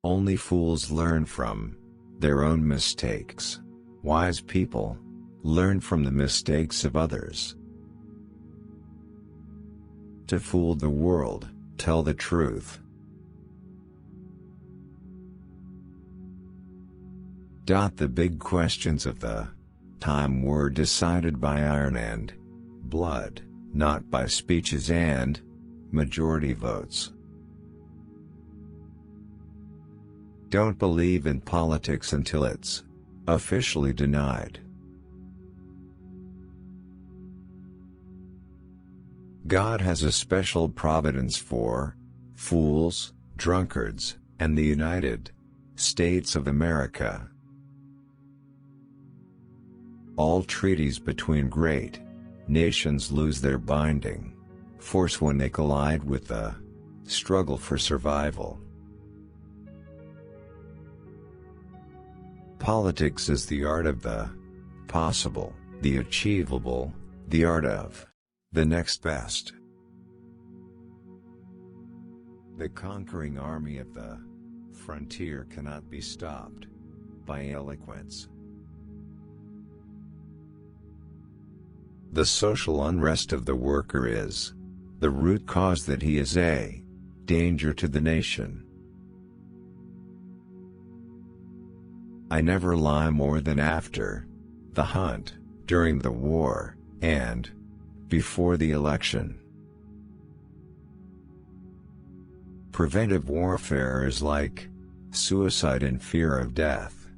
Only fools learn from their own mistakes. Wise people learn from the mistakes of others. To fool the world, tell the truth. The big questions of the time were decided by iron and blood, not by speeches and majority votes. Don't believe in politics until it's officially denied. God has a special providence for fools, drunkards, and the United States of America. All treaties between great nations lose their binding force when they collide with the struggle for survival. Politics is the art of the possible, the achievable, the art of the next best. The conquering army of the frontier cannot be stopped by eloquence. The social unrest of the worker is the root cause that he is a danger to the nation. I never lie more than after the hunt, during the war, and before the election. Preventive warfare is like suicide in fear of death.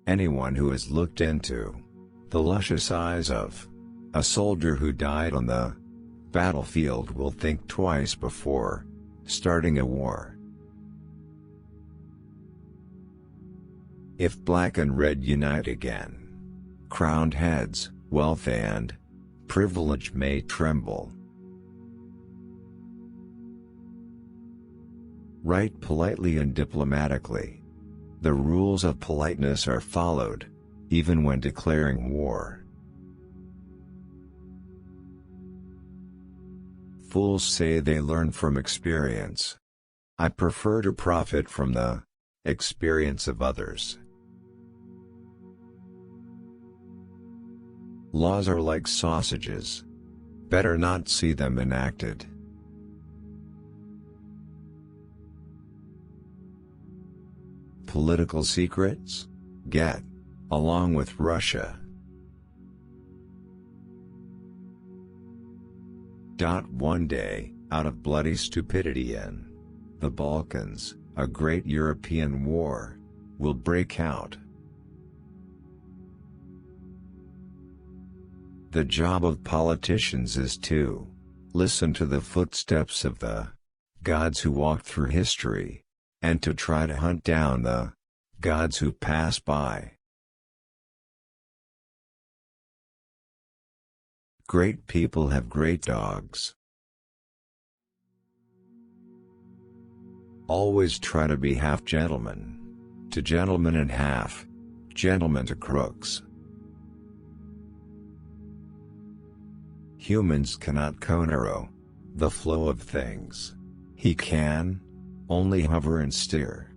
Anyone who has looked into the luscious eyes of a soldier who died on the battlefield will think twice before starting a war. If black and red unite again, crowned heads, wealth and privilege may tremble. Write politely and diplomatically. The rules of politeness are followed, even when declaring war. Fools say they learn from experience. I prefer to profit from the experience of others. Laws are like sausages. Better not see them enacted. Political secrets? Get along with Russia. One day, out of bloody stupidity in the Balkans, a great European war will break out. The job of politicians is to listen to the footsteps of the gods who walked through history, and to try to hunt down the gods who pass by. Great people have great dogs. Always try to be half gentleman to gentlemen and half gentlemen to crooks. Humans cannot co-narrow the flow of things. He can only hover and steer.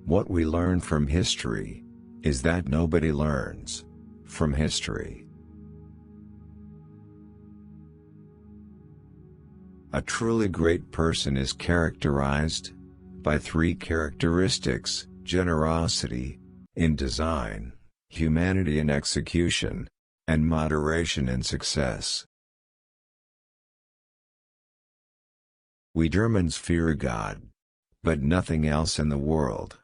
What we learn from history is that nobody learns from history. A truly great person is characterized by three characteristics: generosity in design, humanity in execution, and moderation in success. We Germans fear God, but nothing else in the world.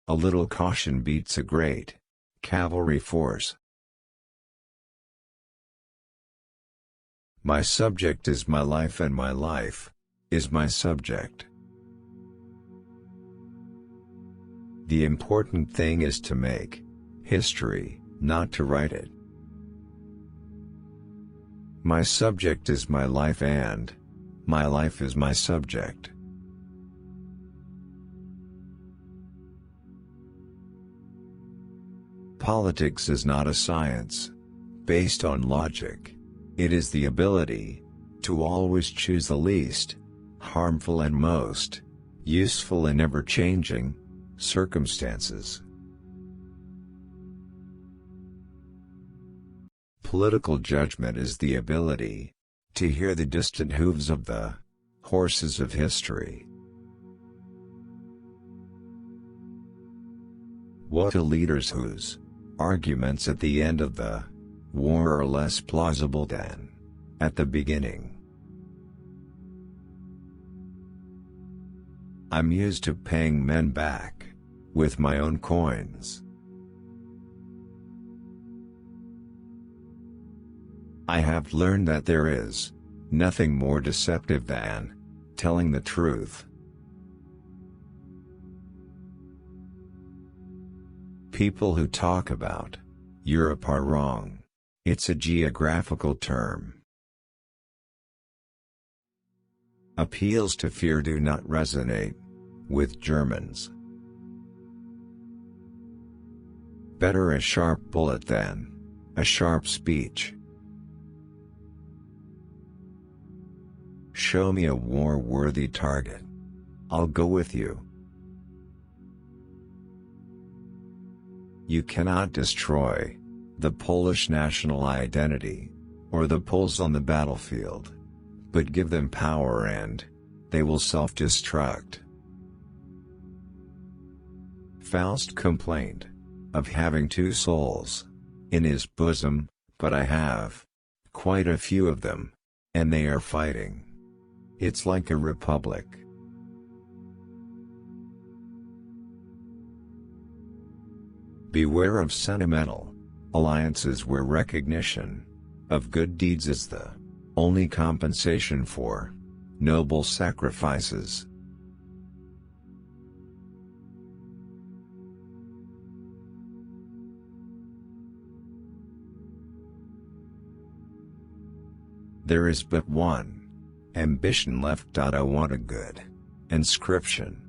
A little caution beats a great cavalry force. My subject is my life and my life is my subject. The important thing is to make history, not to write it. My subject is my life and my life is my subject. Politics is not a science based on logic. It is the ability to always choose the least harmful and most useful in ever-changing circumstances. Political judgment is the ability to hear the distant hooves of the horses of history. What to leaders whose arguments at the end of the war are less plausible than at the beginning. I'm used to paying men back with my own coins. I have learned that there is nothing more deceptive than telling the truth. People who talk about Europe are wrong. It's a geographical term. Appeals to fear do not resonate with Germans. Better a sharp bullet than a sharp speech. Show me a war-worthy target. I'll go with you. You cannot destroy the Polish national identity or the Poles on the battlefield, but give them power and they will self-destruct. Faust complained of having two souls in his bosom, but I have quite a few of them, and they are fighting. It's like a republic. Beware of sentimental alliances where recognition of good deeds is the only compensation for noble sacrifices. There is but one ambition left. I want a good inscription